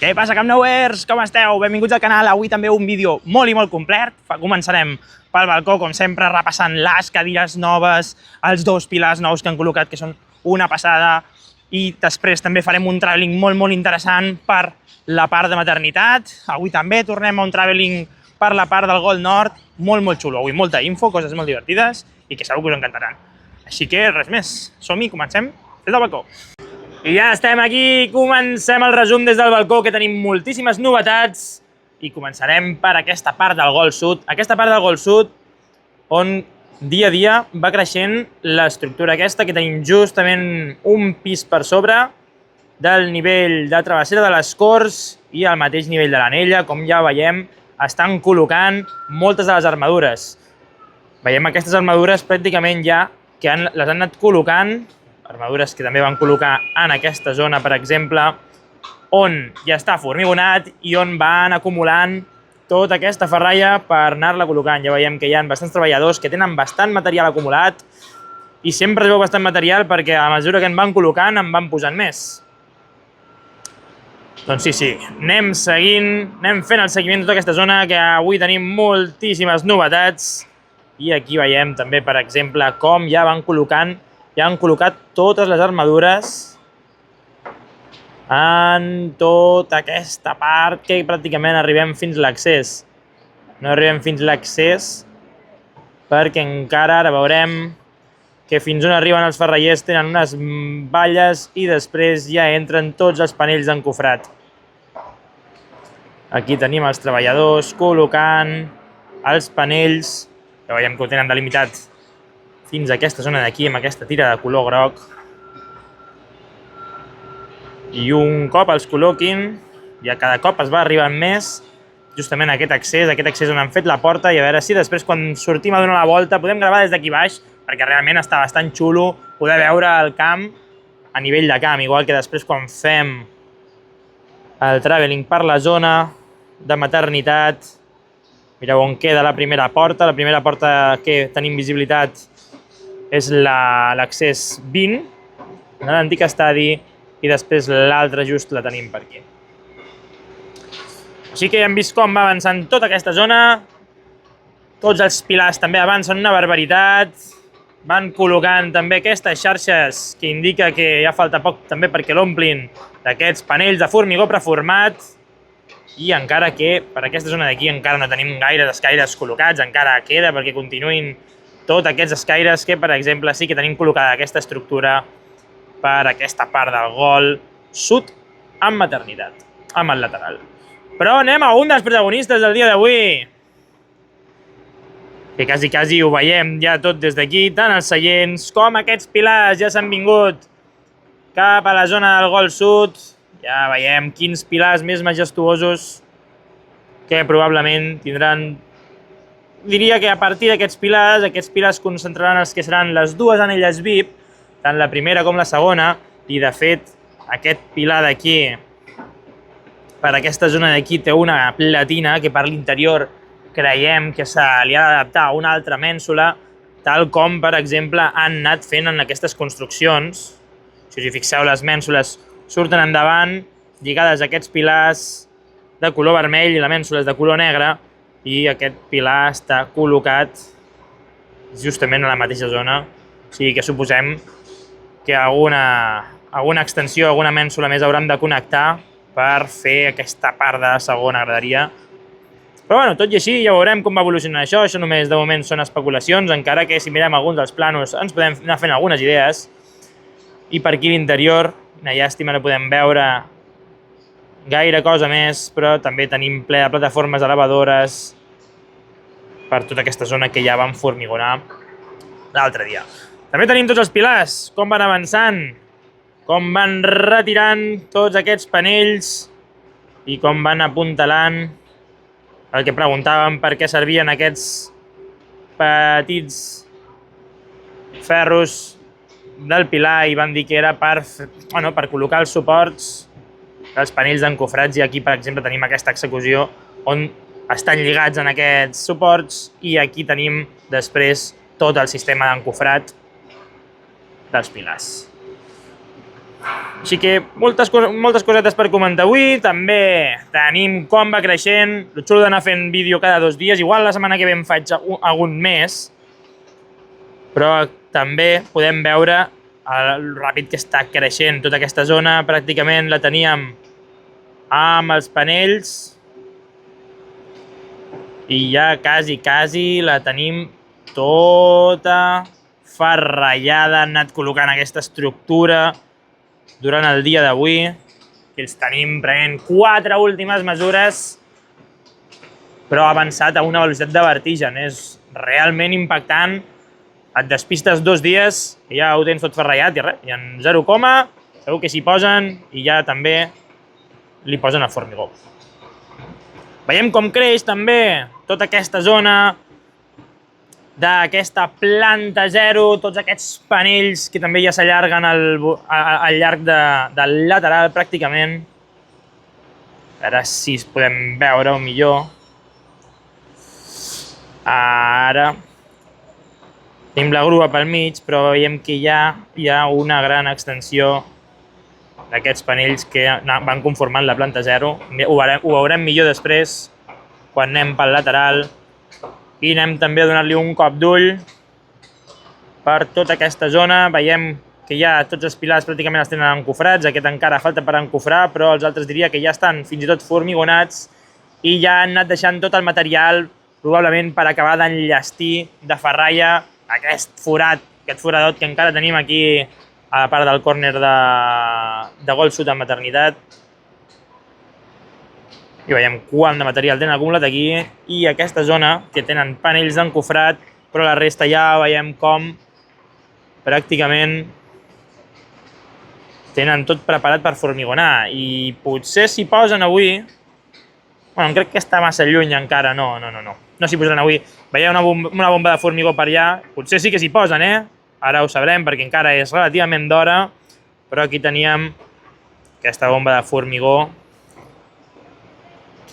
Què passa, Camp Nouers? Com esteu? Benvinguts al canal. Avui també un vídeo molt i molt complet. Començarem pel balcó, com sempre, repassant les cadires noves, els dos pilars nous que han col·locat, que són una passada, i després també farem un travelling molt interessant per la part de maternitat. Avui també tornem a un travelling per la part del Gol Nord, molt xulo. Avui molta info, coses molt divertides i que segur que us encantaran. Així que res més, som-hi, comencem des del balcó. I ja estem aquí, comencem el resum des del balcó, que tenim moltíssimes novetats i començarem per aquesta part del Gol Sud. Aquesta part del Gol Sud on dia a dia va creixent l'estructura aquesta, que tenim justament un pis per sobre del nivell de travessera de les Corts i al mateix nivell de l'Anella. Com ja veiem, estan col·locant moltes de les armadures. Veiem aquestes armadures pràcticament ja que les han anat col·locant, armadures que també van col·locar en aquesta zona, per exemple, on ja està formigonat i on van acumulant tota aquesta ferralla per anar-la col·locant. Ja veiem que hi ha bastants treballadors que tenen bastant material acumulat i sempre es veu bastant material perquè a mesura que en van col·locant en van posant més. Doncs sí, anem seguint, anem fent el seguiment de tota aquesta zona, que avui tenim moltíssimes novetats. I aquí veiem també, per exemple, com ja van col·locant, ja han col·locat totes les armadures en tota aquesta part, que pràcticament arribem fins a l'accés. No arribem fins a l'accés perquè encara ara veurem que fins on arriben els ferrallers tenen unes valles i després ja entren tots els panells d'encofrat. Aquí tenim els treballadors col·locant els panells, que veiem que ho tenen delimitat fins a aquesta zona d'aquí, amb aquesta tira de color groc. I un cop els col·loquin, ja cada cop es va arribant més, justament a aquest accés on han fet la porta, i a veure si després quan sortim a donar la volta podem gravar des d'aquí baix, perquè realment està bastant xulo poder veure el camp a nivell de camp, igual que després quan fem el travelling per la zona de maternitat. Mireu on queda la primera porta que tenim visibilitat és l'accés 20, de l'antic estadi, i després l'altra just la tenim per aquí. Així que hem vist com va avançant tota aquesta zona, tots els pilars també avancen una barbaritat, van col·locant també aquestes xarxes que indica que ja falta poc també perquè l'omplin d'aquests panells de formigó preformat, i encara que per aquesta zona d'aquí encara no tenim gaires escaires col·locats, encara queda perquè continuïn tots aquests escaires que, per exemple, sí que tenim col·locada aquesta estructura per aquesta part del Gol Sud amb maternitat, amb el lateral. Però anem a un dels protagonistes del dia d'avui, que quasi ho veiem ja tot des d'aquí, tant els seients com aquests pilars ja s'han vingut cap a la zona del Gol Sud. Ja veiem quins pilars més majestuosos que probablement tindran. Diria que a partir d'aquests pilars concentraran els que seran les dues anelles VIP, tant la primera com la segona, i de fet aquest pilar d'aquí, per aquesta zona d'aquí, té una platina que per l'interior creiem que se li ha d'adaptar a una altra mènsula, tal com per exemple han anat fent en aquestes construccions. Si us hi fixeu, les mènsules surten endavant, lligades a aquests pilars de color vermell i la mènsula és de color negre, i aquest pilar està col·locat justament a la mateixa zona. O sigui que suposem que alguna extensió, alguna mènsula més hauran de connectar per fer aquesta part de segona graderia. Però bueno, tot i així ja veurem com va evolucionar això. Això només de moment són especulacions, encara que si mirem alguns dels planos ens podem anar fent algunes idees. I per aquí l'interior, una llàstima, no podem veure gaire cosa més, però també tenim ple de plataformes elevadores per tota aquesta zona que ja van formigonar l'altre dia. També tenim tots els pilars, com van avançant, com van retirant tots aquests panells i com van apuntalant el que preguntàvem per què servien aquests petits ferros del pilar, i van dir que era per col·locar els suports dels panells d'encofrats. I aquí, per exemple, tenim aquesta execució on estan lligats en aquests suports, i aquí tenim després tot el sistema d'encofrat dels pilars. Així que moltes cosetes per comentar avui. També tenim com va creixent. El xulo d'anar fent vídeo cada 2 dies. Igual la setmana que ve en faig algun més. Però també podem veure el ràpid que està creixent. Tota aquesta zona pràcticament la teníem amb els panells i ja quasi la tenim tota ferrallada. Han anat col·locant aquesta estructura durant el dia d'avui. Els tenim prenent 4 últimes mesures, però ha avançat a una velocitat de vertigen. És realment impactant. Et despistes 2 dies i ja ho tens tot ferrallat i res, i en 0, segur que s'hi posen i ja també li posen el formigó. Veiem com creix també tota aquesta zona d'aquesta planta 0, tots aquests panells que també ja s'allarguen al llarg del lateral pràcticament. A veure si es podem veure millor. Ara tenim la grua pel mig, però veiem que ja hi ha una gran extensió d'aquests panells que van conformant la planta 0. Ho veurem millor després, quan anem pel lateral. I anem també a donar-li un cop d'ull per tota aquesta zona. Veiem que ja tots els pilars pràcticament els tenen encofrats. Aquest encara falta per encofrar, però els altres diria que ja estan fins i tot formigonats i ja han anat deixant tot el material, probablement per acabar d'enllestir de ferralla aquest forat, aquest foradot que encara tenim aquí a la part del córner de Gold Sud en maternitat. I veiem quant de material tenen acumulat aquí i aquesta zona que tenen panells d'encofrat, però la resta ja veiem com pràcticament tenen tot preparat per formigonar. I potser s'hi posen avui... Bueno, crec que està massa lluny encara, no s'hi posaran avui. Veieu una bomba de formigó per allà? Potser sí que s'hi posen, Ara ho sabrem perquè encara és relativament d'hora, però aquí teníem aquesta bomba de formigó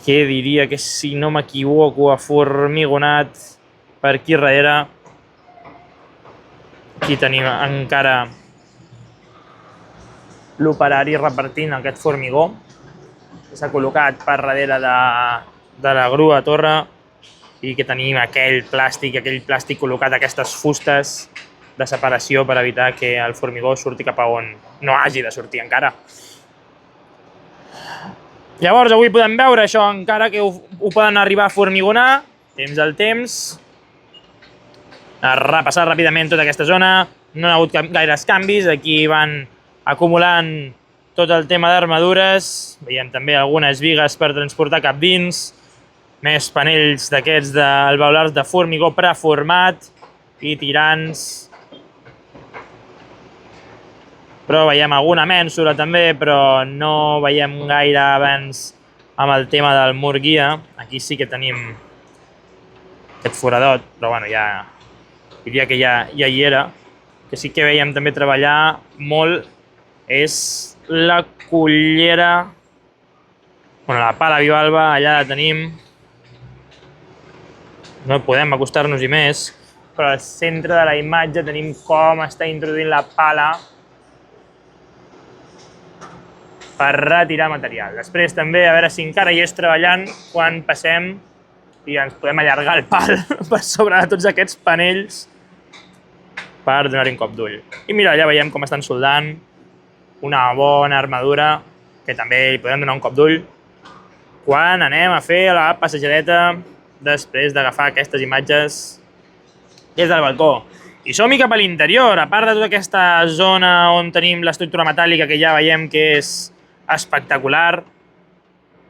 que diria que, si no m'equivoco, ha formigonat per aquí darrere. Aquí tenim encara l'operari repartint aquest formigó que s'ha col·locat per darrere de la grua a torre i que tenim aquell plàstic col·locat, aquestes fustes de separació per evitar que el formigó surti cap a on no hagi de sortir encara. Llavors avui podem veure això, encara que ho poden arribar a formigonar, temps al temps. A repassar ràpidament tota aquesta zona, no hi ha hagut gaires canvis, aquí van acumulant tot el tema d'armadures, veiem també algunes bigues per transportar cap dins, més panells d'aquests d'alveolars de formigó preformat i tirants. Però veiem alguna mènsula també, però no veiem gaire avanç amb el tema del mur guia. Aquí sí que tenim aquest foradot, però bueno, ja diria que ja hi era. Que sí que veiem també treballar molt és la cullera, bueno, la pala bivalva, allà la tenim. No podem acostar-nos-hi més, però al centre de la imatge tenim com està introduint la pala per retirar material. Després també, a veure si encara hi és treballant quan passem i ens podem allargar el pal per sobre de tots aquests panells per donar-hi un cop d'ull. I mira, allà veiem com estan soldant una bona armadura, que també hi podem donar un cop d'ull quan anem a fer la passejadeta després d'agafar aquestes imatges des del balcó. I som-hi cap a l'interior, a part de tota aquesta zona on tenim l'estructura metàl·lica que ja veiem que és espectacular.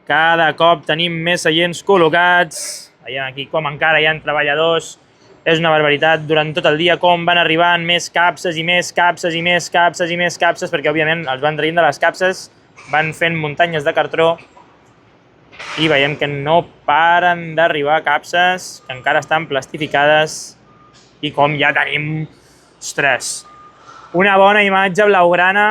Cada cop tenim més seients col·locats. Veiem aquí com encara hi ha treballadors. És una barbaritat durant tot el dia com van arribant més capses i més capses i més capses i més capses, perquè òbviament els van traient de les capses, van fent muntanyes de cartró i veiem que no paren d'arribar capses que encara estan plastificades i com ja tenim, ostres, una bona imatge blaugrana.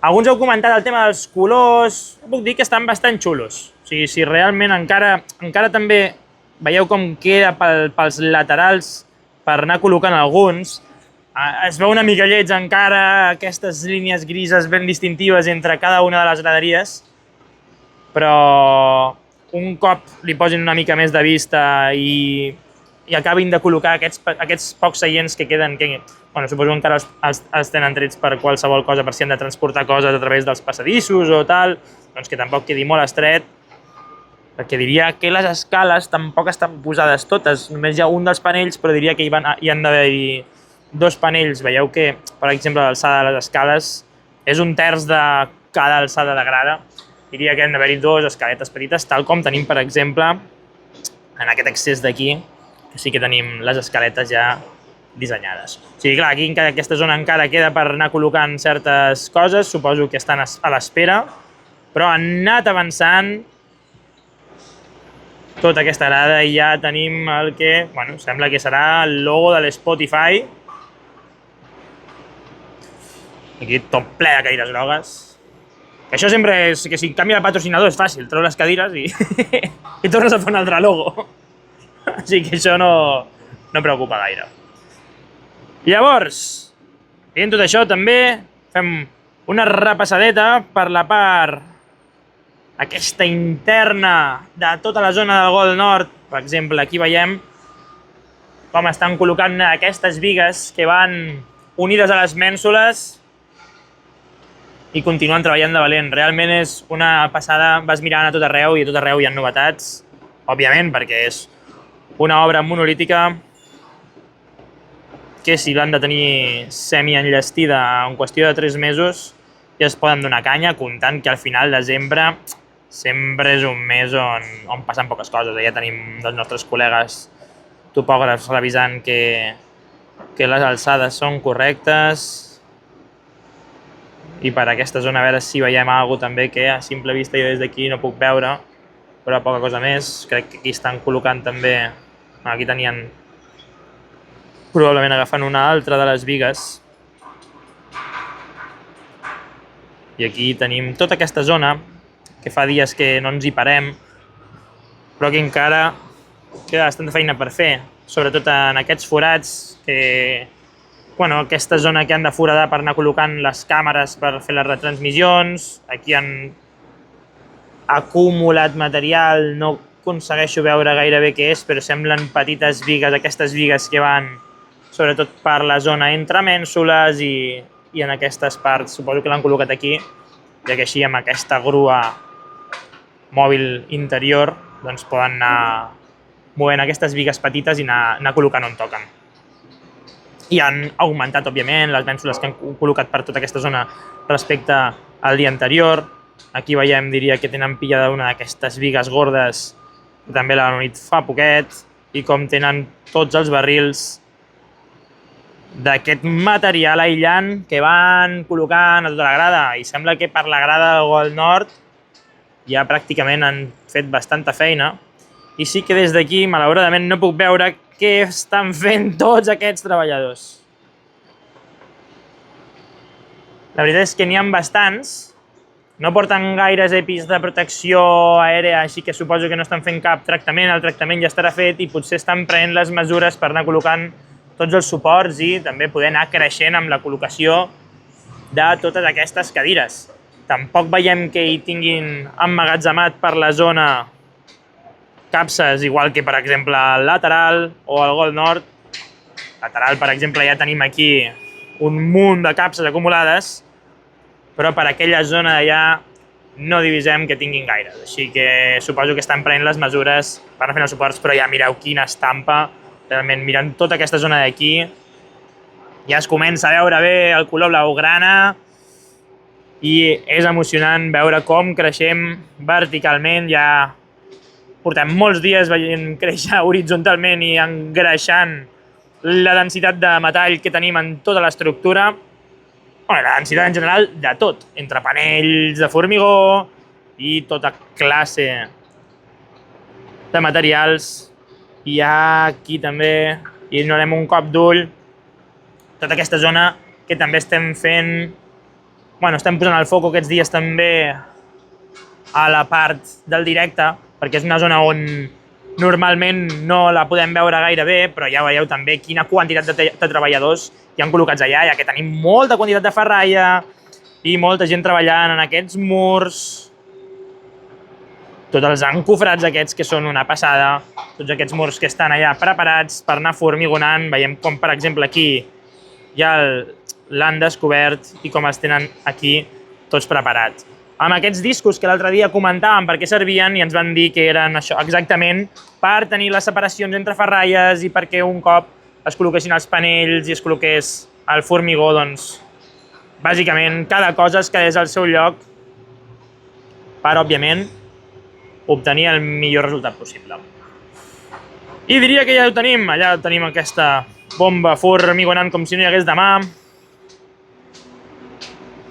Alguns heu comentat el tema dels colors, puc dir que estan bastant xulos. O sigui, si realment encara també veieu com queda pels laterals per anar col·locant alguns, Es veu una mica lleig encara aquestes línies grises ben distintives entre cada una de les graderies, però un cop li posin una mica més de vista i acabin de col·locar aquests pocs seients que queden, que suposo que encara els tenen trets per qualsevol cosa, per si han de transportar coses a través dels passadissos o tal, doncs que tampoc quedi molt estret, perquè diria que les escales tampoc estan posades totes, només hi ha un dels panells, però diria que hi han d'haver-hi 2 panells. Veieu que, per exemple, l'alçada de les escales és 1/3 de cada alçada de grada. Diria que han d'haver-hi 2 escaletes petites, tal com tenim, per exemple, en aquest accés d'aquí, que sí que tenim les escaletes ja dissenyades. O sigui, clar, aquí aquesta zona encara queda per anar col·locant certes coses, suposo que estan a l'espera, però han anat avançant tota aquesta grada i ja tenim el que, sembla que serà el logo de l'Spotify. Aquí tot ple de cadires grogues. Això sempre és que si canvia el patrocinador és fàcil, treus les cadires i i tornes a fer un altre logo. Així que això no preocupa gaire. Llavors, dient tot això també fem una repassadeta per la part aquesta interna de tota la zona del Gol Nord. Per exemple, aquí veiem com estan col·locant aquestes bigues que van unides a les mènsules i continuen treballant de valent. Realment és una passada, vas mirant a tot arreu i a tot arreu hi ha novetats, òbviament, perquè és una obra monolítica que si l'han de tenir semi-enllestida en qüestió de 3 mesos ja es poden donar canya, comptant que al final de desembre sempre és un mes on passen poques coses. Ja tenim dels nostres col·legues topògrafs revisant que les alçades són correctes i per aquesta zona a veure si veiem alguna cosa també que a simple vista jo des d'aquí no puc veure, però poca cosa més. Crec que aquí estan col·locant també, aquí tenien probablement agafant una altra de les bigues. I aquí tenim tota aquesta zona, que fa dies que no ens hi parem, però que encara queda bastanta feina per fer, sobretot en aquests forats, aquesta zona que han de foradar per anar col·locant les càmeres per fer les retransmissions. Aquí han acumulat material, no aconsegueixo veure gaire bé què és, però semblen petites bigues, aquestes bigues que van sobretot per la zona entre mènsules i en aquestes parts. Suposo que l'han col·locat aquí, ja que així amb aquesta grua mòbil interior doncs poden anar movent aquestes bigues petites i anar col·locant on toquen. I han augmentat, òbviament, les mènsules que han col·locat per tota aquesta zona respecte al dia anterior. Aquí veiem, diria que tenen pillada una d'aquestes bigues gordes, que també l'han unit fa poquet, i com tenen tots els barrils d'aquest material aïllant que van col·locant a tota la grada. I sembla que per la grada del Gol Nord ja pràcticament han fet bastanta feina. I sí que des d'aquí, malauradament, no puc veure què estan fent tots aquests treballadors. La veritat és que n'hi ha bastants. No porten gaires EPIs de protecció aèrea, així que suposo que no estan fent cap tractament. El tractament ja estarà fet i potser estan prenent les mesures per anar col·locant tots els suports i també poder anar creixent amb la col·locació de totes aquestes cadires. Tampoc veiem que hi tinguin emmagatzemat per la zona capses, igual que, per exemple, al lateral o al Gol Nord. Lateral, per exemple, ja tenim aquí un munt de capses acumulades, però per aquella zona d'allà no divisem que tinguin gaires. Així que suposo que estan prenent les mesures per anar fent els suports, però ja mireu quina estampa. Realment, mirant tota aquesta zona d'aquí, ja es comença a veure bé el color blaugrana i és emocionant veure com creixem verticalment. Ja portem molts dies veient créixer horitzontalment i engreixant la densitat de metall que tenim en tota l'estructura. La densitat en general de tot, entre panells de formigó i tota classe de materials. I aquí també hi donarem un cop d'ull tota aquesta zona que també estem fent, estem posant el foc aquests dies també a la part del directe, perquè és una zona on normalment no la podem veure gaire bé, però ja veieu també quina quantitat de treballadors hi han col·locats allà, ja que tenim molta quantitat de ferralla i molta gent treballant en aquests murs. Tots els encofrats aquests que són una passada, tots aquests murs que estan allà preparats per anar formigonant. Veiem com, per exemple, aquí ja l'han descobert i com els tenen aquí tots preparats. Amb aquests discos que l'altre dia comentàvem per què servien i ens van dir que eren això exactament per tenir les separacions entre ferralles i perquè un cop es col·loquessin els panells i es col·loqués el formigó, doncs, bàsicament, cada cosa es quedés al seu lloc per, òbviament, obtenir el millor resultat possible. I diria que ja ho tenim. Allà tenim aquesta bomba formigonant com si no hi hagués demà.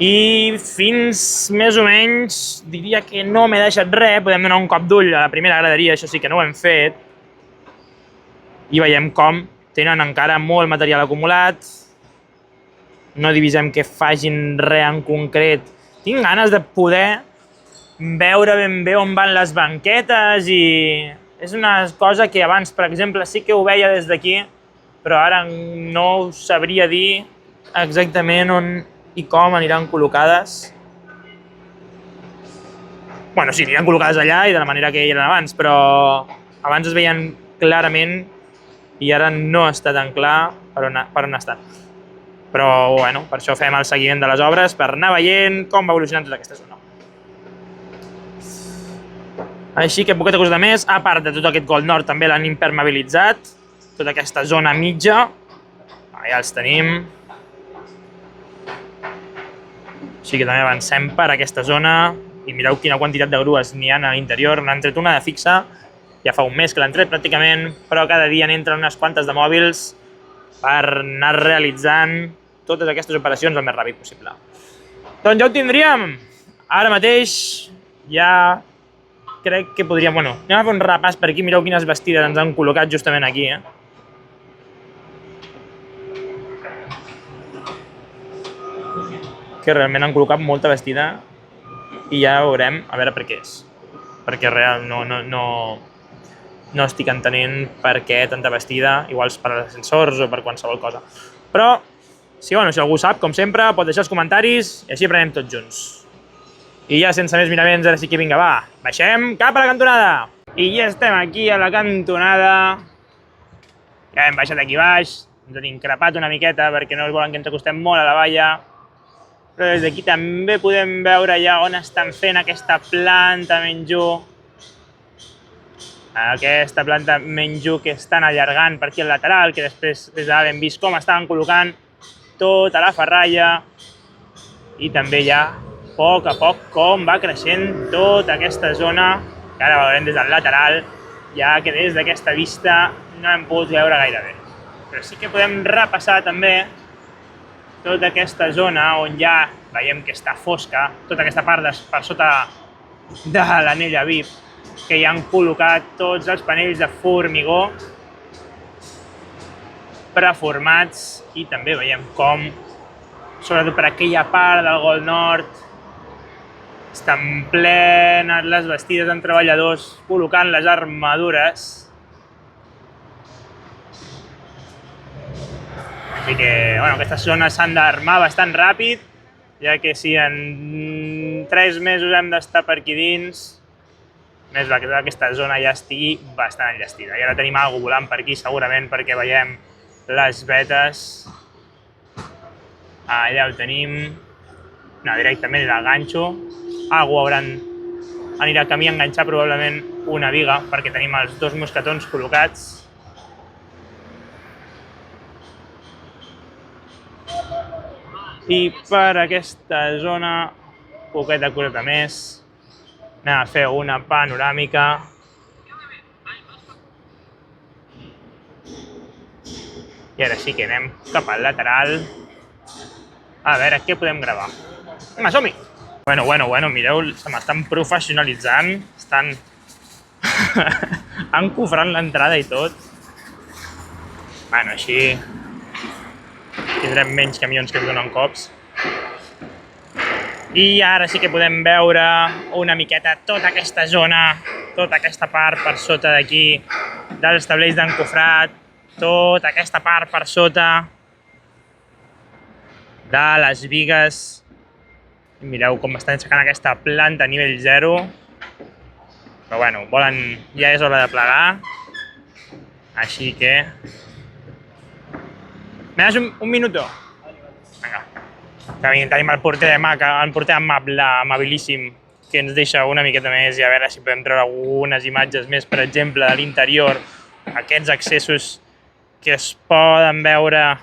I fins més o menys diria que no m'he deixat res. Podem donar un cop d'ull a la primera graderia, això sí que no ho hem fet. I veiem com tenen encara molt material acumulat. No divisem que facin res en concret. Tinc ganes de poder veure ben bé on van les banquetes i és una cosa que abans, per exemple, sí que ho veia des d'aquí, però ara no us sabria dir exactament on i com aniran col·locades. Bueno, sí, aniran col·locades allà i de la manera que hi eren abans, però abans es veien clarament i ara no està tan clar per on estan. Però, bueno, per això fem el seguiment de les obres, per anar veient com va evolucionant tota aquesta zona. Així que poqueta cosa de més, a part de tot aquest Gold Nord també l'han impermeabilitzat, tota aquesta zona mitja, ja els tenim. Així que també avancem per aquesta zona i mireu quina quantitat de grues n'hi ha a l'interior. N'han tret una de fixa, ja fa un mes que l'han tret pràcticament, però cada dia n'entren unes quantes de mòbils per anar realitzant totes aquestes operacions el més ràpid possible. Doncs ja ho tindríem. Ara mateix ja crec que podríem... Bueno, anem a fer un repàs per aquí, mireu quines vestides ens han col·locat justament aquí, que realment han col·locat molta vestida i ja veurem a veure per què és. Perquè realment no estic entenent per què tanta vestida, igual per als ascensors o per qualsevol cosa. Però, si algú sap, com sempre, pot deixar els comentaris i així aprenem tots junts. I ja sense més miraments, ara sí que vinga, va, baixem cap a la cantonada. I ja estem aquí a la cantonada. Ja hem baixat aquí baix, ens han increpat una miqueta perquè no volen que ens acostem molt a la valla. Però des d'aquí també podem veure ja on estan fent aquesta planta menjú. Aquesta planta menjú que estan allargant per aquí al lateral, que després des de dalt hem vist com estaven col·locant tota la ferralla. I també ja, a poc, com va creixent tota aquesta zona, que ara veurem des del lateral, ja que des d'aquesta vista no hem pogut veure gaire bé. Però sí que podem repassar també tota aquesta zona on ja veiem que està fosca, tota aquesta part per sota de l'anella VIP, que hi han col·locat tots els panells de formigó preformats i també veiem com, sobretot per aquella part del Gold Nord, estan plenes les vestides amb treballadors col·locant les armadures. Així que, aquestes zones s'han d'armar bastant ràpid, ja que si en 3 mesos hem d'estar per aquí dins, més val que aquesta zona ja estigui bastant enllestida. I ara tenim alguna cosa volant per aquí, segurament, perquè veiem les vetes. Allà ho tenim. No, directament era el ganxo. Algú anirà camí a enganxar probablement una viga, perquè tenim els 2 mosquetons col·locats. I per aquesta zona, poqueta coseta més, anem a fer una panoràmica. I ara sí que anem cap al lateral. A veure què podem gravar. Vinga, som-hi! Bueno, mireu, se m'estan professionalitzant, estan encofrant l'entrada i tot. Així tindrem menys camions que es donen cops. I ara sí que podem veure una miqueta tota aquesta zona tota aquesta part per sota d'aquí dels taulells d'encofrat, tota aquesta part per sota de les bigues. I mireu com estan aixecant aquesta planta a nivell 0. Però bueno, ja és hora de plegar. Així que... Me das un minuto? Vinga. Tenim el porter amabilíssim, que ens deixa una miqueta més i a veure si podem treure algunes imatges més, per exemple, de l'interior, aquests accessos que es poden veure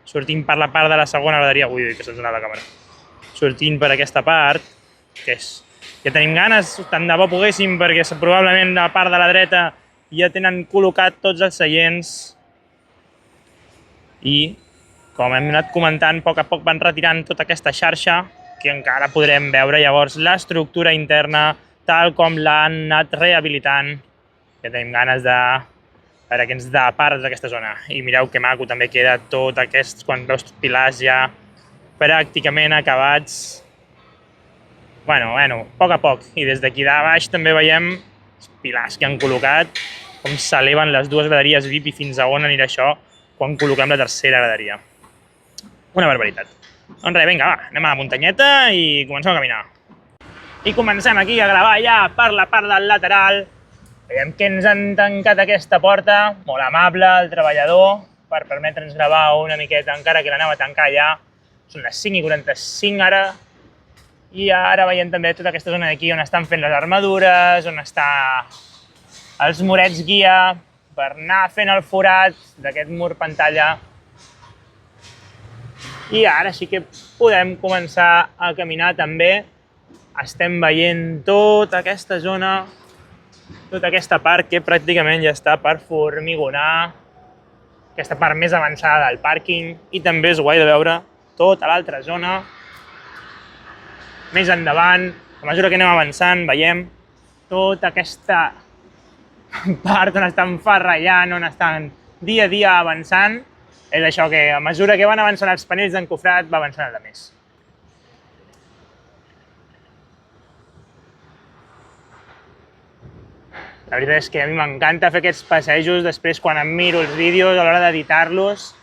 sortint per la part de la segona graderia. Ui, que se'ns ha anat la càmera. Sortint per aquesta part, que tenim ganes, tant de bo poguéssim, perquè probablement a la part de la dreta ja tenen col·locat tots els seients i, com hem anat comentant, a poc van retirant tota aquesta xarxa que encara podrem veure llavors l'estructura interna tal com l'han anat rehabilitant. Ja tenim ganes de veure què ens da part d'aquesta zona. I mireu que maco també queda tot aquests, quan veus pilars ja pràcticament acabats. Bueno, a poc. I des d'aquí de baix també veiem els pilars que han col·locat, com s'eleven les dues graderies VIP i fins a on anirà això quan col·loquem la tercera graderia. Una barbaritat. Doncs res, vinga, va, anem a la muntanyeta i comencem a caminar. I comencem aquí a gravar ja per la part del lateral. Veiem que ens han tancat aquesta porta, molt amable el treballador, per permetre'ns gravar una miqueta, encara que l'aneu a tancar ja. Són les 5:45 ara. I ara veiem també tota aquesta zona d'aquí on estan fent les armadures, on està els murets guia per anar fent el forat d'aquest mur pantalla. I ara sí que podem començar a caminar també. Estem veient tota aquesta zona, tota aquesta part que pràcticament ja està per formigonar, aquesta part més avançada del pàrquing, i també és guai de veure tota l'altra zona. Més endavant, a mesura que anem avançant, veiem tota aquesta part on estan ferrallant, on estan dia a dia avançant. És això que a mesura que van avançant els panells d'encofrat va avançant el de més. La veritat és que a mi m'encanta fer aquests passejos, després quan em miro els vídeos a l'hora d'editar-los.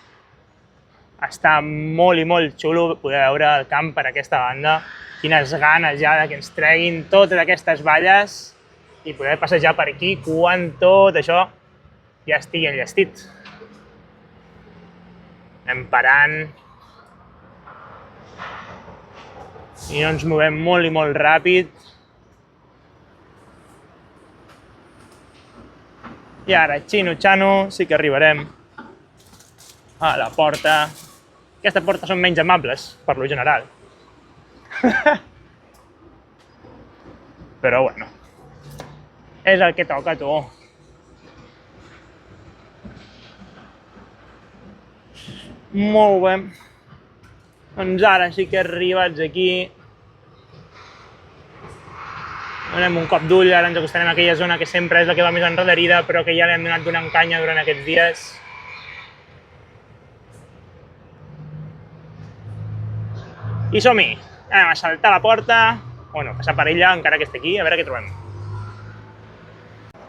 Està molt i molt xulo poder veure el camp per aquesta banda. Quines ganes ja que ens treguin totes aquestes valles i poder passejar per aquí quan tot això ja estigui enllestit. Anem parant i no ens movem molt i molt ràpid. I ara, xino-xano, sí que arribarem a la porta. Aquestes portes són menys amables, per lo general. Però bueno, és el que toca, tu. Molt bé. Doncs ara sí que arribats aquí. Donem un cop d'ull, ara ens acostarem a aquella zona que sempre és la que va més enrederida, però que ja l'hem donat donant canya durant aquests dies. I som-hi! Anem a saltar la porta, bueno, passar per ella, encara que estigui aquí, a veure què trobem.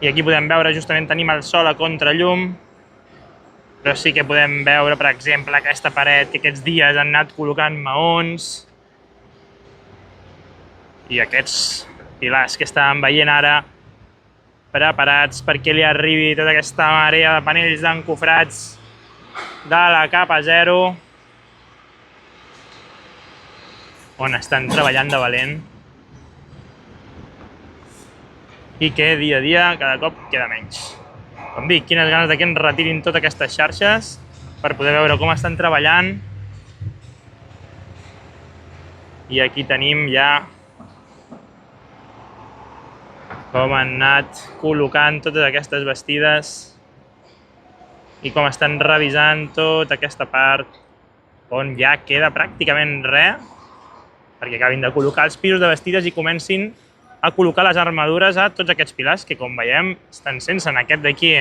I aquí podem veure, justament tenim el sol a contrallum, però sí que podem veure, per exemple, aquesta paret que aquests dies han anat col·locant maons i aquests pilars que estàvem veient ara preparats perquè li arribi tota aquesta marea de panells d'encofrats de la capa 0, on estan treballant de valent i que dia a dia cada cop queda menys. Com dic, quines ganes que ens retirin totes aquestes xarxes per poder veure com estan treballant. I aquí tenim ja com han anat col·locant totes aquestes bastides i com estan revisant tota aquesta part on ja queda pràcticament res perquè acabin de col·locar els pisos de bastides i comencin a col·locar les armadures a tots aquests pilars que, com veiem, estan sense. En aquest d'aquí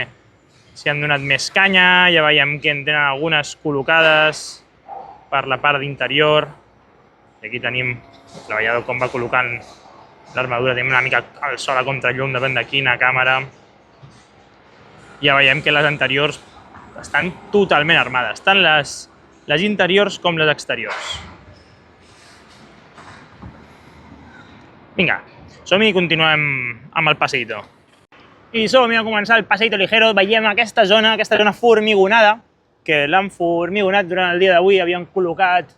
s'hi han donat més canya, ja veiem que en tenen algunes col·locades per la part d'interior. I aquí tenim el treballador com va col·locant L'armadura tenim una mica al sol a contrallum, depèn de quina càmera. Ja veiem que les anteriors estan totalment armades, tant les interiors com les exteriors. Vinga, som-hi i continuem amb el passeito. I som-hi a començar el passeito ligero. Veiem aquesta zona formigonada, que l'han formigonat durant el dia d'avui. Havien col·locat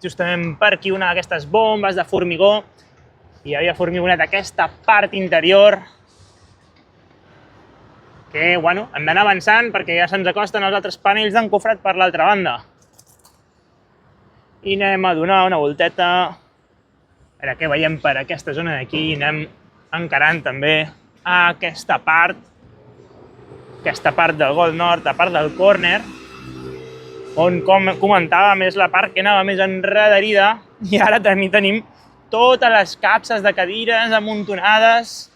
justament per aquí una d'aquestes bombes de formigó i havia formigonat aquesta part interior que, bueno, hem d'anar avançant perquè ja se'ns acosten els altres panells d'encofrat per l'altra banda. I anem a donar una volteta. A veure què veiem per aquesta zona d'aquí. Anem encarant també aquesta part del gol nord, la part del córner, on, com comentàvem, és la part que anava més enrederida, i ara també tenim totes les capses de cadires amuntonades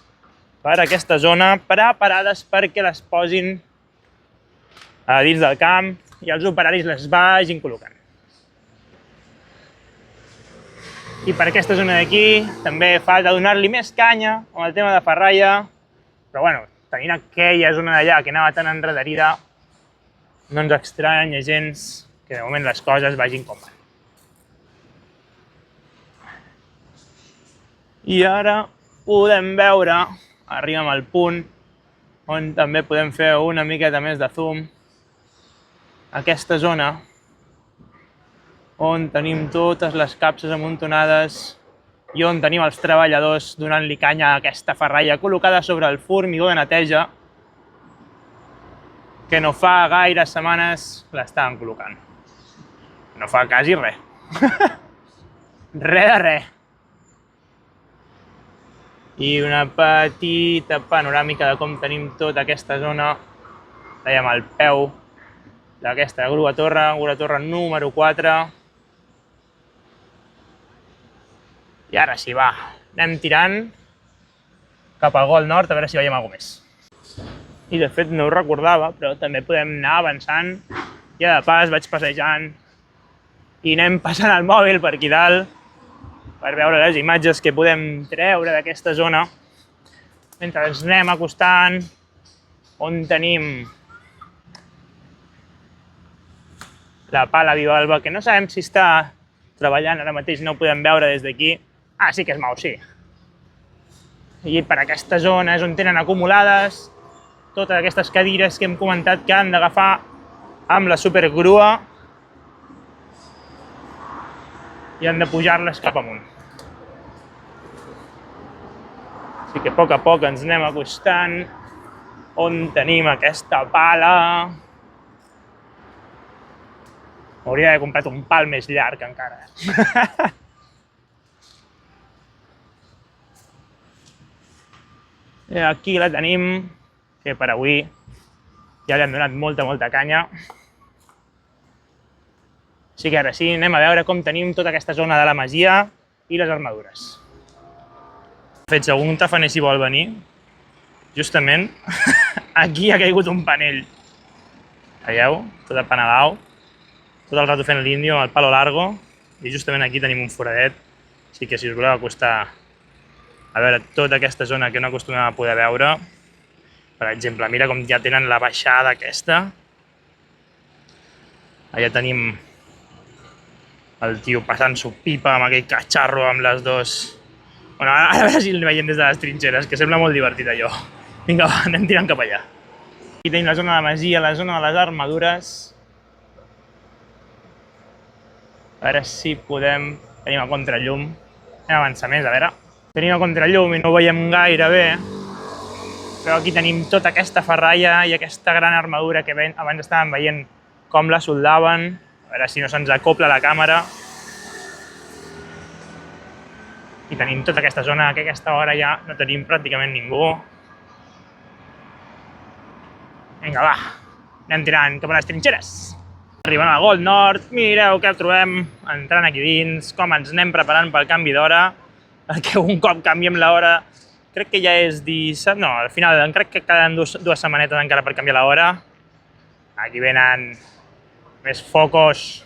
per aquesta zona, preparades perquè les posin a dins del camp i els operaris les vagin col·locant. I per aquesta zona d'aquí també falta donar-li més canya amb el tema de ferralla, però bueno, tenint aquella zona d'allà que anava tan enrederida, no ens estranya gens que de moment les coses vagin com van. I ara podem veure, arribem al punt on també podem fer una miqueta més de zoom, aquesta zona on tenim totes les capses amuntonades i on tenim els treballadors donant-li canya a aquesta ferralla col·locada sobre el formigó de neteja que no fa gaires setmanes l'estaven col·locant. No fa quasi res. Res de res. I una petita panoràmica de com tenim tota aquesta zona. Dèiem al peu d'aquesta grua torre número 4. I ara sí, va, anem tirant cap al gol nord a veure si veiem alguna més. I de fet no ho recordava, però també podem anar avançant. Ja de pas vaig passejant i anem passant el mòbil per aquí dalt per veure les imatges que podem treure d'aquesta zona mentre ens anem acostant, on tenim la pala bivalva, que no sabem si està treballant, ara mateix no ho podem veure des d'aquí. Ah, sí que es mou, sí. I per aquesta zona és on tenen acumulades totes aquestes cadires que hem comentat que han d'agafar amb la supergrua i han de pujar-les cap amunt. Així que a poc ens anem acostant on tenim aquesta pala. Hauria d'haver comprat un pal més llarg encara. I aquí la tenim, que per avui ja li hem donat molta canya. Així que ara sí, anem a veure com tenim tota aquesta zona de la masia i les armadures. De fet, segur un tafaner si vol venir, justament aquí ha caigut un panell. Veieu? Tot apanelau. Tot el rato fent l'índio amb el palo largo. I justament aquí tenim un foradet. Així que si us voleu acostar a veure tota aquesta zona que no acostumem a poder veure, per exemple, mira com ja tenen la baixada aquesta. Allà tenim el tio passant-s'ho pipa amb aquell catxarro amb les dos. Bueno, ara a veure si el veiem des de les trinxeres, que sembla molt divertit allò. Vinga, va, anem tirant cap allà. Aquí tenim la zona de la masia, la zona de les armadures. A veure si podem... Tenim a contrallum. Anem a avançar més, a veure. Tenim a contrallum i no ho veiem gaire bé. Però aquí tenim tota aquesta ferralla i aquesta gran armadura que abans estàvem veient com la soldaven. A veure si no se'ns acopla la càmera. I tenim tota aquesta zona, que a aquesta hora ja no tenim pràcticament ningú. Vinga, va, anem tirant cap a les trinxeres. Arribant al gol nord, mireu què trobem entrant aquí dins, com ens anem preparant pel canvi d'hora, que un cop canviem l'hora, crec que ja és dissabte, no, al final crec que queden dues setmanetes encara per canviar l'hora. Aquí venen més focos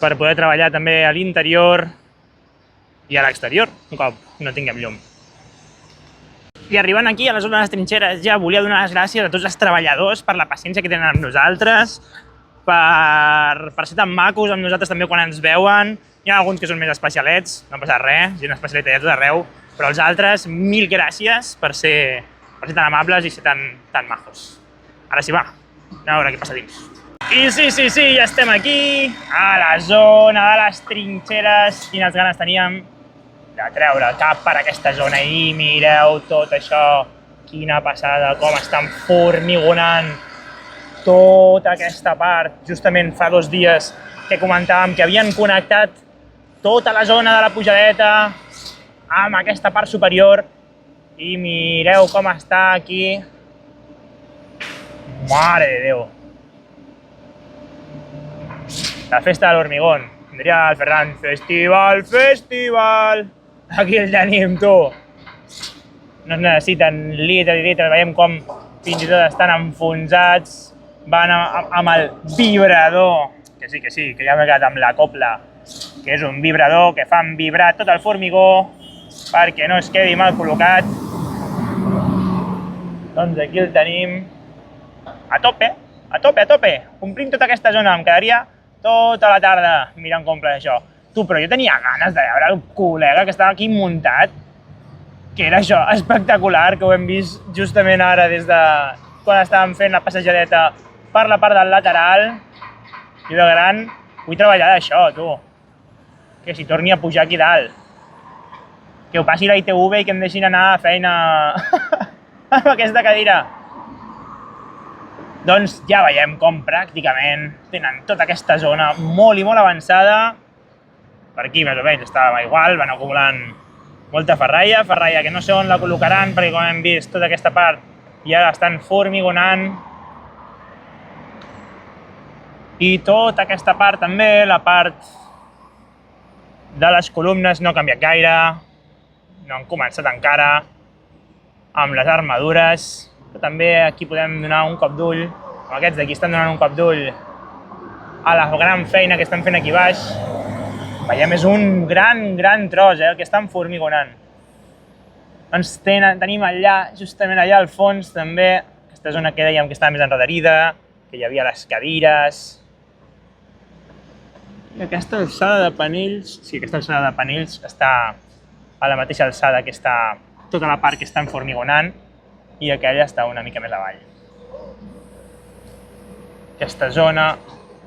per poder treballar també a l'interior. i a l'exterior, un cop no tinguem llum. I arribant aquí a la zona de les trinxeres ja volia donar les gràcies a tots els treballadors per la paciència que tenen amb nosaltres, per ser tan macos amb nosaltres també quan ens veuen. Hi ha alguns que són més especialets, no passa res, gent especialeta a tot arreu, però els altres, mil gràcies per ser tan amables i ser tan majos. Ara sí, va, anem a veure què passa dins. I sí, ja estem aquí, a la zona de les trinxeres. Quines ganes teníem de treure el cap per aquesta zona i mireu tot això, quina passada, com estan formigonant tota aquesta part. Justament fa 2 dies que comentàvem que havien connectat tota la zona de la pujadeta amb aquesta part superior i mireu com està aquí. Mare de Déu! La festa de l'hormigón. Diria el Ferran, festival! Aquí el tenim, tu! No es necessiten litres i litres, veiem com fins i tot estan enfonsats, van amb el vibrador, que sí, que ja m'he quedat amb la copla, que és un vibrador que fan vibrar tot el formigó perquè no es quedi mal col·locat. Doncs aquí el tenim a tope, omplint tota aquesta zona. Em quedaria tota la tarda mirant com plena això. Tu, però jo tenia ganes de veure el col·lega que estava aquí muntat, que era això, espectacular, que ho hem vist justament ara des de quan estàvem fent la passejadeta per la part del lateral. Jo de gran vull treballar d'això, tu. Que si torni a pujar aquí dalt. Que ho passi la ITV i que em deixin anar a feina amb aquesta cadira. Doncs ja veiem com pràcticament tenen tota aquesta zona molt i molt avançada. Per aquí més o menys estava igual, van acumulant molta ferralla que no sé on la col·locaran perquè com hem vist tota aquesta part ja l'estan formigonant. I tota aquesta part també, la part de les columnes no ha canviat gaire, no han començat encara amb les armadures, però també aquí podem donar un cop d'ull, com aquests d'aquí estan donant un cop d'ull a la gran feina que estan fent aquí baix. Veiem, és un gran tros, el que estan formigonant. Doncs tenim allà, justament allà al fons també, aquesta zona que dèiem que estava més enredarida, que hi havia les cadires. I aquesta alçada de panells, sí, aquesta alçada de panells està a la mateixa alçada que està tota la part que està formigonant i aquella està una mica més avall. Aquesta zona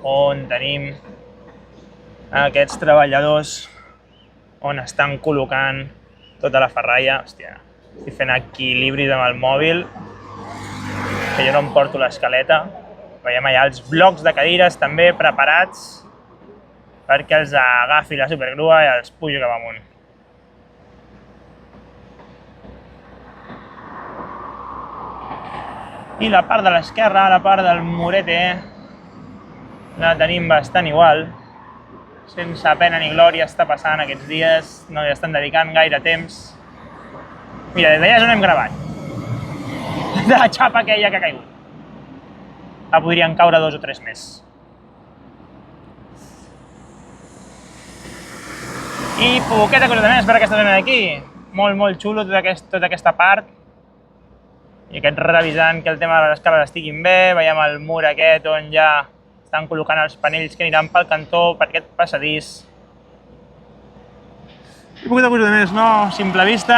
on tenim aquests treballadors on estan col·locant tota la ferralla. Hòstia, estic fent equilibris amb el mòbil, que jo no em porto l'escaleta. Veiem allà els blocs de cadires també preparats perquè els agafi la supergrua i els pugi cap amunt. I la part de l'esquerra, la part del murete, la tenim bastant igual. Sense pena ni glòria està passant aquests dies, no hi estan dedicant gaire temps. Mira, des d'allà és on hem gravat. De la xapa aquella que ha caigut. Podrien caure 2 o 3 més. I poqueta cosa més per aquesta zona d'aquí. Molt xulo tota aquesta part. I aquest revisant que el tema de les escales estiguin bé. Veiem el mur aquest on ja estan col·locant els panells que aniran pel cantó, per aquest passadís. I poqueta cosa més, no? A simple vista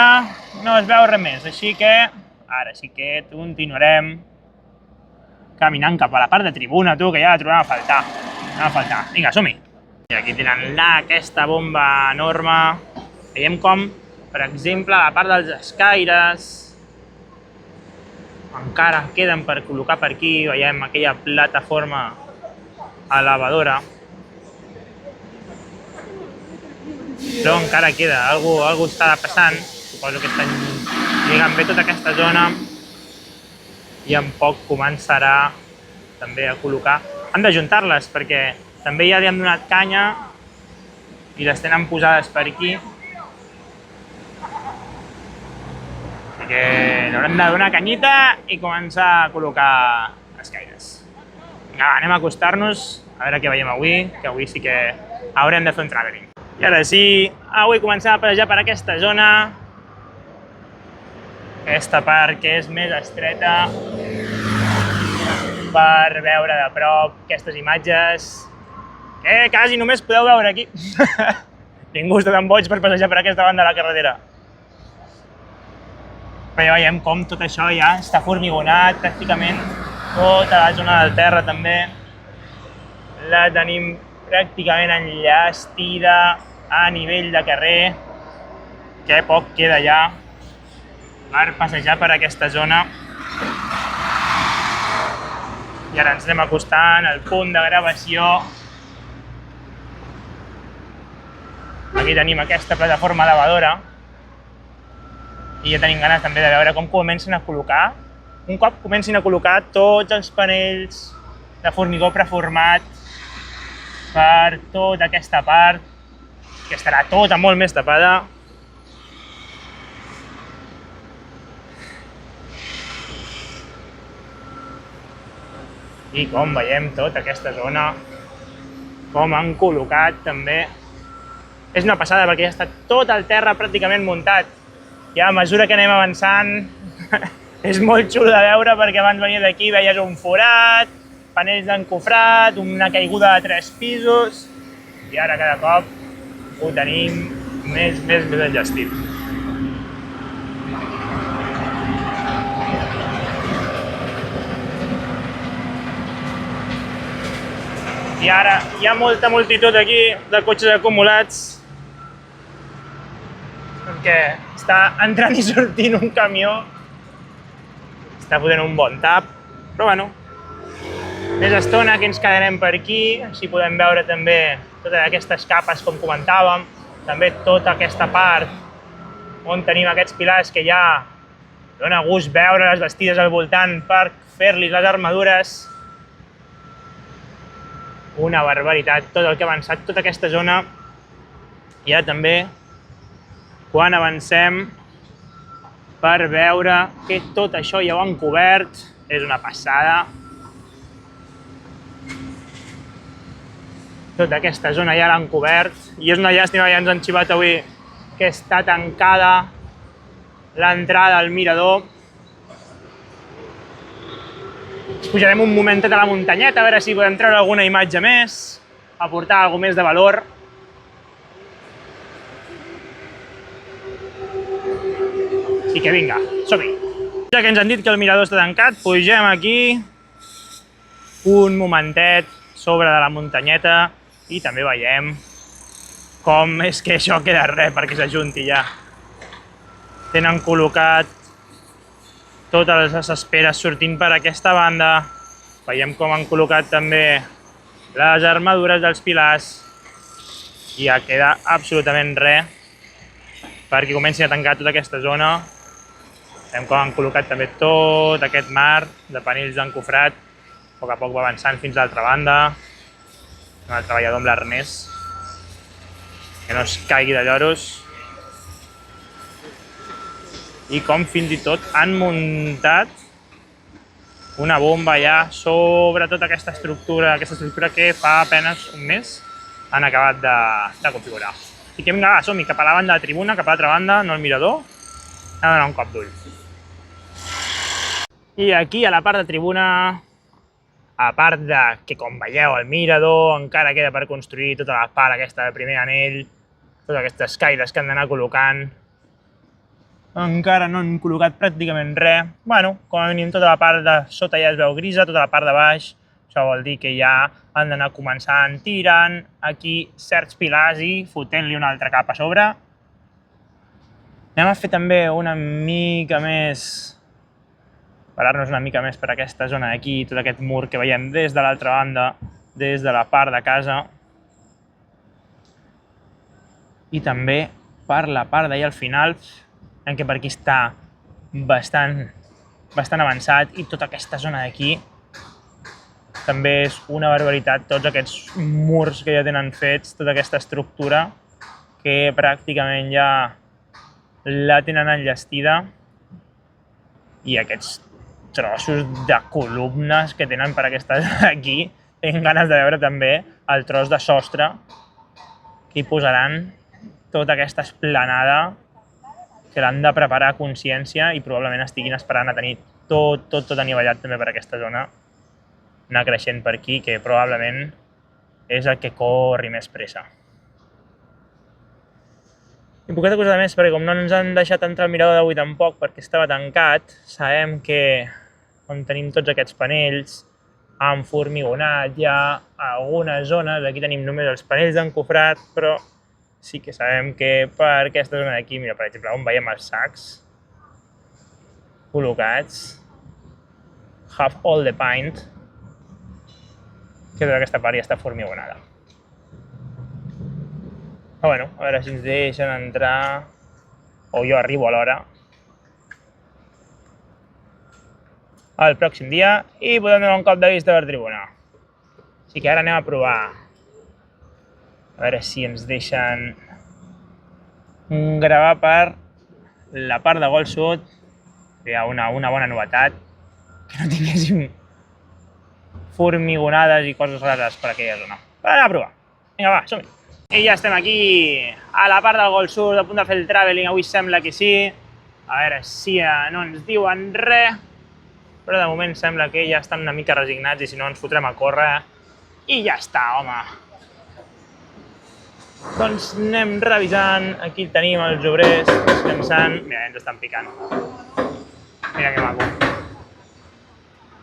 no es veu res més, així que ara sí que continuarem caminant cap a la part de tribuna, tu, que ja la trobem a faltar. Vinga, som-hi! I aquí tenen aquesta bomba enorme. Veiem com, per exemple, la part dels escaires encara queden per col·locar per aquí. Veiem aquella plataforma elevadora. Però encara queda, algú està passant. Suposo que estan lligant bé tota aquesta zona i en poc començarà també a col·locar. Han d'ajuntar-les perquè també ja li hem donat canya i les tenen posades per aquí. Així que haurem de donar canyita i començar a col·locar escaires. Vinga, anem a acostar-nos a veure què veiem avui, que avui sí que haurem de fer un traveling. I ara sí, avui comencem a passejar per aquesta zona. Aquesta part que és més estreta per veure de prop aquestes imatges que quasi només podeu veure aquí. Ningú està tan boig per passejar per aquesta banda de la carretera. Però ja veiem com tot això ja està formigonat pràcticament. Tota la zona del terra també la tenim pràcticament enllestida a nivell de carrer, que poc queda ja per passejar per aquesta zona. I ara ens anem acostant al punt de gravació. Aquí tenim aquesta plataforma elevadora i ja tenim ganes també de veure com comencen a col·locar. Un cop comencin a col·locar tots els panells de formigó preformat per tota aquesta part, que estarà tota molt més tapada. I com veiem tota aquesta zona, com han col·locat també. És una passada perquè ja està tot el terra pràcticament muntat. I a mesura que anem avançant és molt xulo de veure perquè abans venia d'aquí veies un forat, panells d'encofrat, una caiguda de 3 pisos i ara cada cop ho tenim més enllestit. I ara hi ha molta multitud aquí de cotxes acumulats perquè està entrant i sortint un camió. Està fotent un bon tap, però bueno, més estona que ens quedarem per aquí, així podem veure també totes aquestes capes com comentàvem, també tota aquesta part on tenim aquests pilars que ja dona gust veure les bastides al voltant per fer-li les armadures. Una barbaritat, tot el que ha avançat, tota aquesta zona. I ara també, quan avancem, per veure que tot això ja ho han cobert, és una passada. Tota aquesta zona ja l'han cobert i és una llàstima, ja ens han xivat avui que està tancada l'entrada al mirador. Ens pujarem un momentet a la muntanyeta a veure si podem treure alguna imatge més, aportar alguna més de valor. Així que vinga, som-hi! Ja que ens han dit que el mirador està tancat, pugem aquí un momentet sobre de la muntanyeta i també veiem com és que això queda res perquè s'ajunti ja. Tenen col·locat totes les esperes sortint per aquesta banda. Veiem com han col·locat també les armadures dels pilars i ja queda absolutament res perquè comencin a tancar tota aquesta zona. Veiem com han col·locat també tot aquest mar de panells d'encofrat. A poc va avançant fins a l'altra banda. El treballador amb l'arnès, que no es caigui de lloros. I com fins i tot han muntat una bomba ja sobre tota aquesta estructura que fa apenas un mes han acabat de configurar. Així que vinga, som-hi cap a la banda de tribuna, cap a l'altra banda, no al mirador. Anem a donar un cop d'ull. I aquí a la part de tribuna, a part de que, com veieu, el mirador encara queda per construir tota la part aquesta del primer anell, totes aquestes caires que han d'anar col·locant. Encara no han col·locat pràcticament res. Bueno, com a mínim tota la part de sota ja es veu grisa, tota la part de baix. Això vol dir que ja han d'anar començant tirant aquí certs pilars i fotent-li una altra capa a sobre. Anem a fer també una mica més, parar-nos una mica més per aquesta zona d'aquí, tot aquest mur que veiem des de l'altra banda, des de la part de casa. I també per la part d'allà al final, en què per aquí està bastant avançat i tota aquesta zona d'aquí també és una barbaritat, tots aquests murs que ja tenen fets, tota aquesta estructura que pràcticament ja la tenen enllestida i aquests trossos de columnes que tenen per aquesta zona aquí. Tinc ganes de veure també el tros de sostre que hi posaran tota aquesta esplanada, que l'han de preparar a consciència i probablement estiguin esperant a tenir tot anivellat també per aquesta zona, anar creixent per aquí, que probablement és el que corri més pressa. I poqueta cosa més, perquè com no ens han deixat entrar al mirador d'avui tampoc, perquè estava tancat, sabem que on tenim tots aquests panells han formigonat ja algunes zones. Aquí tenim només els panells d'encofrat, però sí que sabem que per aquesta zona d'aquí, mira, per exemple, on veiem els sacs col·locats, have all the paint, que tota aquesta part ja està formigonada. Però bueno, a veure si ens deixen entrar, o jo arribo a l'hora, el pròxim dia i podem donar un cop de vista per tribuna. Així que ara anem a provar. A veure si ens deixen gravar per la part de Gol Sud. Hi ha una bona novetat, que no tinguéssim formigonades i coses rares per aquella zona. Però anem a provar. Vinga, va, som-hi. I ja estem aquí, a la part del Gol Sud, a punt de fer el traveling. Avui sembla que sí. A veure si no ens diuen res. Però de moment sembla que ja estan una mica resignats i si no ens fotrem a córrer. I ja està, home. Doncs anem revisant. Aquí tenim els obrers descansant. Mira, ens estan picant. Mira que maco.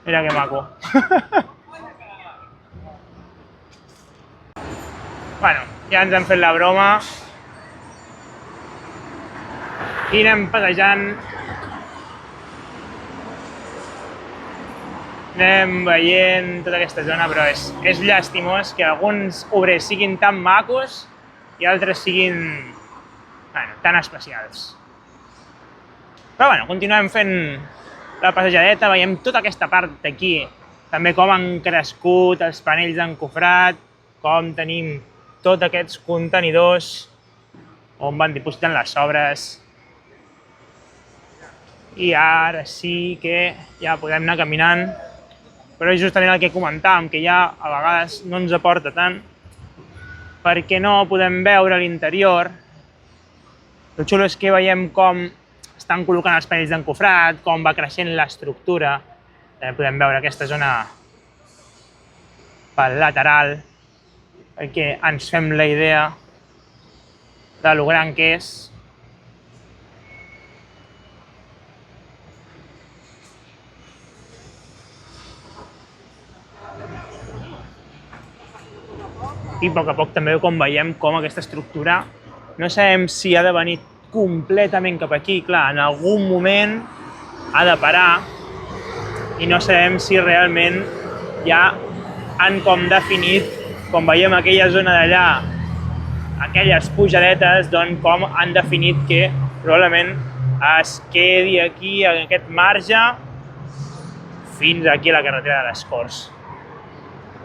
Mira que maco. Bueno, ja ens han fet la broma. I anem passejant. Anem veient tota aquesta zona, però és llàstimós que alguns obrers siguin tan macos i altres siguin tan especials. Però bueno, continuem fent la passejadeta, veiem tota aquesta part d'aquí, també com han crescut els panells d'encofrat, com tenim tots aquests contenidors on van dipositant les sobres. I ara sí que ja podem anar caminant, però és justament el que comentàvem, que ja a vegades no ens aporta tant, perquè no podem veure l'interior. El xulo és que veiem com estan col·locant els panells d'encofrat, com va creixent l'estructura. També podem veure aquesta zona pel lateral, perquè ens fem la idea de lo gran que és. I a poc també com veiem com aquesta estructura no sabem si ha de venir completament cap aquí. Clar, en algun moment ha de parar i no sabem si realment ja han com definit, com veiem aquella zona d'allà, aquelles pujadetes, doncs com han definit que probablement es quedi aquí, en aquest marge, fins aquí a la carretera de les Corts.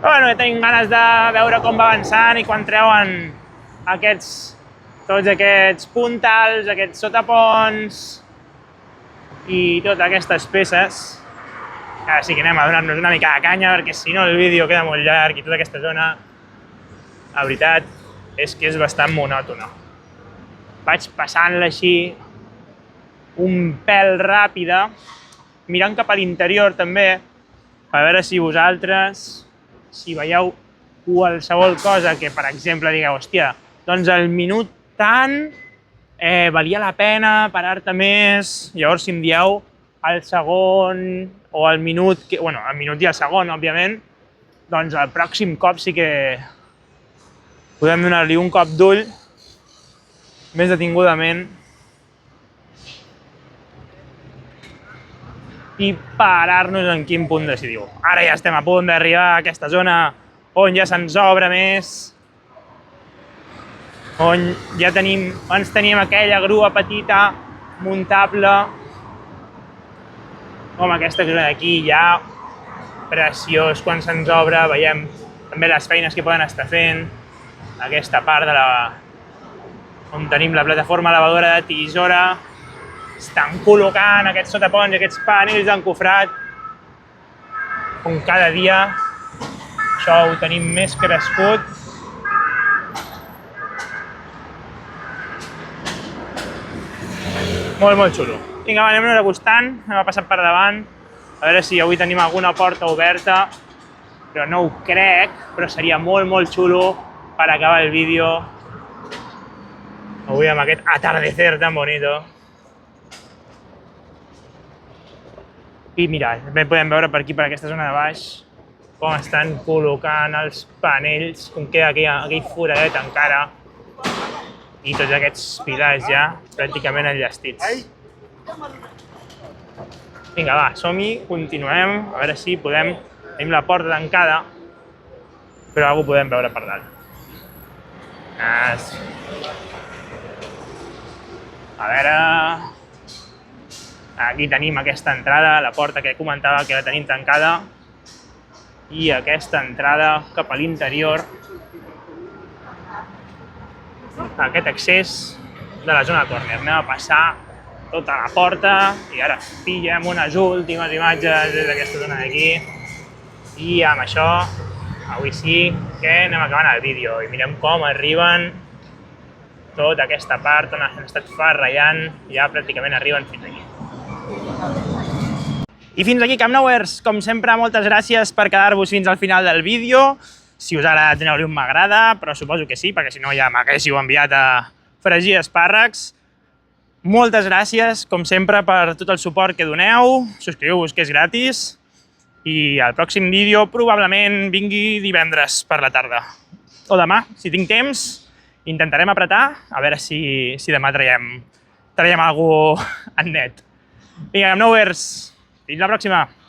Però bueno, ja tenim ganes de veure com va avançant i quan treuen tots aquests puntals, aquests sotaponts i totes aquestes peces. Ara sí que anem a donar-nos una mica de canya, perquè si no el vídeo queda molt llarg i tota aquesta zona, la veritat, és que és bastant monòtona. Vaig passant-la així un pèl ràpida, mirant cap a l'interior també, per veure si vosaltres, si veieu qualsevol cosa que, per exemple, digueu, hòstia, doncs al minut tant valia la pena parar-te més. Llavors, si em dieu el segon o el minut, bueno, el minut i el segon, òbviament, doncs el pròxim cop sí que podem donar-li un cop d'ull més detingudament i parar-nos en quin punt decidiu. Ara ja estem a punt d'arribar a aquesta zona on ja se'ns obre més, on ja tenim, abans teníem aquella grua petita, muntable, com aquesta zona d'aquí ja preciós quan se'ns obre, veiem també les feines que poden estar fent, aquesta part de on tenim la plataforma lavadora de tisora, estan col·locant aquests sotaponts, aquests panells d'encofrat, com cada dia això ho tenim més crescut. Molt xulo. Vinga, va, anem acostant, anem passant per davant, a veure si avui tenim alguna porta oberta, però no ho crec, però seria molt xulo per acabar el vídeo avui amb aquest atardecer tan bonito. I mira, també podem veure per aquí, per aquesta zona de baix, com estan col·locant els panells, com queda aquell foradet encara, i tots aquests pilars ja pràcticament enllestits. Vinga, va, som-hi, continuem, a veure si podem... Tenim la porta tancada, però algú podem veure per dalt. A veure... Aquí tenim aquesta entrada, la porta que comentava que la tenim tancada, i aquesta entrada cap a l'interior, aquest accés de la zona corner. Anem a passar tota la porta i ara pillem unes últimes imatges des d'aquesta zona d'aquí. I amb això, avui sí que anem acabant el vídeo i mirem com arriben tota aquesta part on han estat ferrallant, ja pràcticament arriben fins aquí. I fins aquí, Camp Nouers. Com sempre, moltes gràcies per quedar-vos fins al final del vídeo. Si us ha agradat, doneu-li un m'agrada, però suposo que sí, perquè si no ja m'haguéssiu enviat a fregir espàrrecs. Moltes gràcies, com sempre, per tot el suport que doneu. Subscriveu-vos, que és gratis. I el pròxim vídeo probablement vingui divendres per la tarda. O demà, si tinc temps, intentarem apretar, a veure si demà traiem alguna cosa en net. Vinga, Camp Nouers, fins la pròxima!